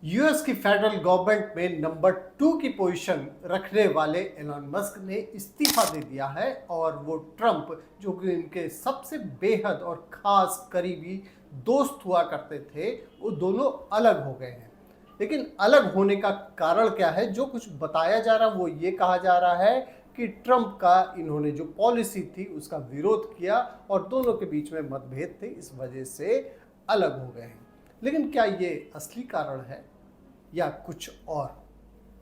US की federal government में number 2 की पोजीशन रखने वाले एलन मस्क ने इस्तीफा दे दिया है और वो ट्रंप जो कि इनके सबसे बेहद और खास करीबी दोस्त हुआ करते थे, वो दोनों अलग हो गए हैं। लेकिन अलग होने का कारण क्या है? जो कुछ बताया जा रहा है वो ये कहा जा रहा है कि ट्रंप का इन्होंने जो पॉलिसी थी उसका विरोध किया और दोनों के बीच में मतभेद थे, इस वजह से अलग हो गए हैं। लेकिन क्या ये असली कारण है या कुछ और?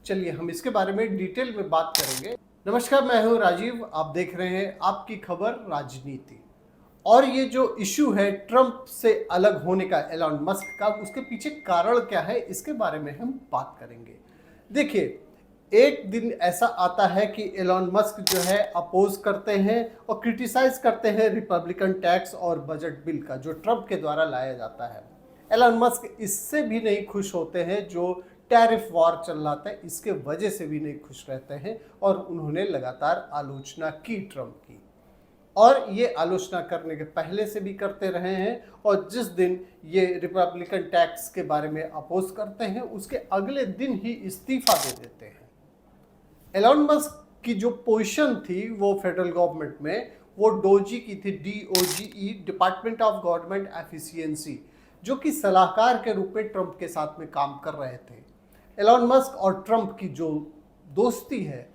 चलिए हम इसके बारे में डिटेल में बात करेंगे। नमस्कार, मैं हूं राजीव, आप देख रहे हैं आपकी खबर राजनीति। और ये जो इशू है ट्रंप से अलग होने का, एलन मस्क का, उसके पीछे कारण क्या है, इसके बारे में हम बात करेंगे। देखिए, एक दिन ऐसा आता है कि एलन मस्क जो है अपोज करते हैं और क्रिटिसाइज करते हैं रिपब्लिकन टैक्स और बजट बिल का जो ट्रंप के द्वारा लाया जाता है। एलन मस्क इससे भी नहीं खुश होते हैं, जो टैरिफ वॉर चल रहा था इसके वजह से भी नहीं खुश रहते हैं और उन्होंने लगातार आलोचना की ट्रंप की। और ये आलोचना करने के पहले से भी करते रहे हैं और जिस दिन ये रिपब्लिकन टैक्स के बारे में अपोज करते हैं उसके अगले दिन ही इस्तीफा दे देते हैं। एलन मस्क की जो पोजीशन थी वो फेडरल गवर्नमेंट में, वो डोजी की थी, DOGE, department of government efficiency, जो कि सलाहकार के रूप में ट्रंप के साथ में काम कर रहे थे। एलन मस्क और ट्रंप की जो दोस्ती है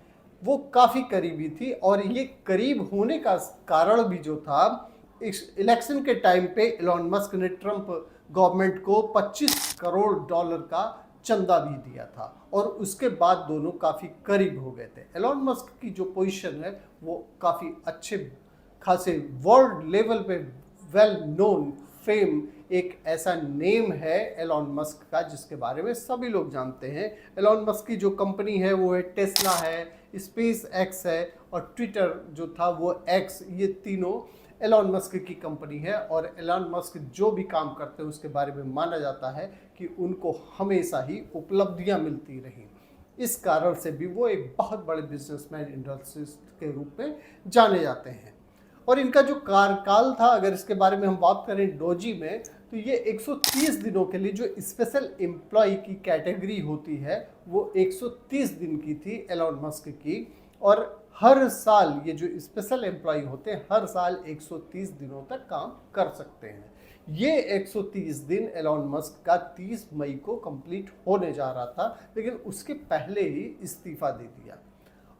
वो काफ़ी करीबी थी और ये करीब होने का कारण भी जो था, इस इलेक्शन के टाइम पे एलन मस्क ने ट्रंप गवर्नमेंट को $25 करोड़ का चंदा भी दिया था और उसके बाद दोनों काफ़ी करीब हो गए थे। एलन मस्क की जो पोजीशन है वो काफ़ी अच्छे खासे वर्ल्ड लेवल पे वेल नोन फेम, एक ऐसा नेम है एलन मस्क का जिसके बारे में सभी लोग जानते हैं। एलन मस्क की जो कंपनी है वो है टेस्ला है, स्पेस एक्स है और ट्विटर जो था वो एक्स, ये तीनों एलन मस्क की कंपनी है। और एलन मस्क जो भी काम करते हैं उसके बारे में माना जाता है कि उनको हमेशा ही उपलब्धियां मिलती रहीं। इस कारण से भी वो एक बहुत बड़े बिजनेसमैन, इंडस्ट्रिस्ट के रूप में जाने जाते हैं। और इनका जो कार्यकाल था, अगर इसके बारे में हम बात करें डोजी में, तो ये 130 दिनों के लिए जो स्पेशल एम्प्लॉय की कैटेगरी होती है वो 130 दिन की थी एलन मस्क की। और हर साल ये जो स्पेशल एम्प्लॉय होते हैं हर साल 130 दिनों तक काम कर सकते हैं। ये 130 दिन एलन मस्क का 30 मई को कंप्लीट होने जा रहा था, लेकिन उसके पहले ही इस्तीफा दे दिया।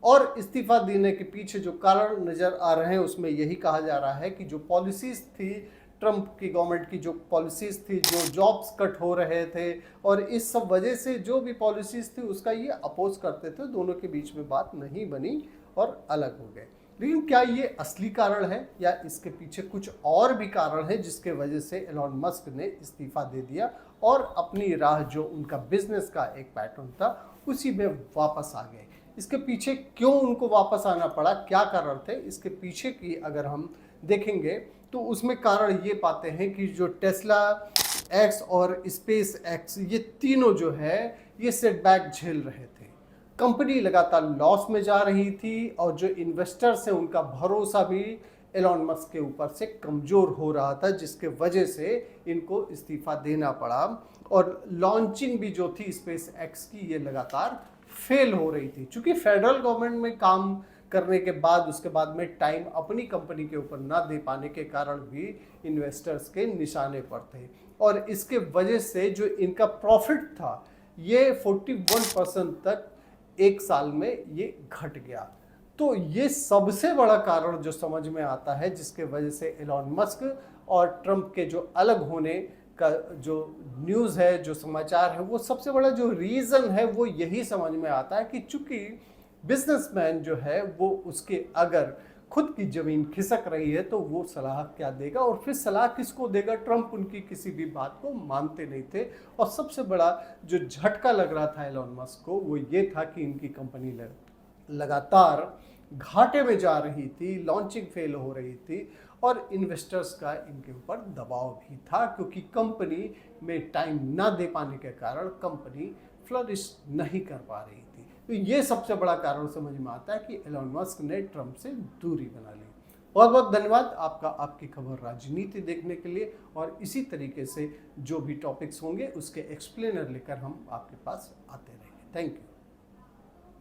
और इस्तीफा देने के पीछे जो कारण नज़र आ रहे हैं उसमें यही कहा जा रहा है कि जो पॉलिसीज़ थी ट्रंप की गवर्नमेंट की, जो पॉलिसीज़ थी, जो जॉब्स कट हो रहे थे और इस सब वजह से जो भी पॉलिसीज़ थी उसका ये अपोज करते थे, दोनों के बीच में बात नहीं बनी और अलग हो गए। लेकिन क्या ये असली कारण है या इसके पीछे कुछ और भी कारण है जिसके वजह से एलन मस्क ने इस्तीफा दे दिया और अपनी राह, जो उनका बिजनेस का एक पैटर्न था, उसी में वापस आ गए? इसके पीछे क्यों उनको वापस आना पड़ा, क्या कारण थे इसके पीछे की अगर हम देखेंगे तो उसमें कारण ये पाते हैं कि जो टेस्ला एक्स और स्पेस एक्स, ये तीनों जो है ये सेटबैक झेल रहे थे। कंपनी लगातार लॉस में जा रही थी और जो इन्वेस्टर्स हैं उनका भरोसा भी एलन मस्क के ऊपर से कमज़ोर हो रहा था, जिसके वजह से इनको इस्तीफा देना पड़ा। और लॉन्चिंग भी जो थी स्पेस एक्स की, ये लगातार फेल हो रही थी। चूँकि फेडरल गवर्नमेंट में काम करने के बाद उसके बाद में टाइम अपनी कंपनी के ऊपर ना दे पाने के कारण भी इन्वेस्टर्स के निशाने पर थे और इसके वजह से जो इनका प्रॉफिट था ये 41% तक एक साल में ये घट गया। तो ये सबसे बड़ा कारण जो समझ में आता है जिसके वजह से एलन मस्क और ट्रंप के जो अलग होने का जो न्यूज़ है, जो समाचार है, वो सबसे बड़ा जो रीज़न है वो यही समझ में आता है कि चूंकि बिजनेसमैन जो है वो उसके अगर खुद की ज़मीन खिसक रही है तो वो सलाह क्या देगा और फिर सलाह किसको देगा? ट्रंप उनकी किसी भी बात को मानते नहीं थे। और सबसे बड़ा जो झटका लग रहा था एलन मस्क को वो ये था कि इनकी कंपनी लगातार घाटे में जा रही थी, लॉन्चिंग फेल हो रही थी और इन्वेस्टर्स का इनके ऊपर दबाव भी था, क्योंकि कंपनी में टाइम ना दे पाने के कारण कंपनी फ्लरिश नहीं कर पा रही थी। तो ये सबसे बड़ा कारण समझ में आता है कि एलन मस्क ने ट्रंप से दूरी बना ली। बहुत बहुत धन्यवाद आपका, आपकी खबर राजनीति देखने के लिए। और इसी तरीके से जो भी टॉपिक्स होंगे उसके एक्सप्लेनर लेकर हम आपके पास आते रहेंगे। Thank you.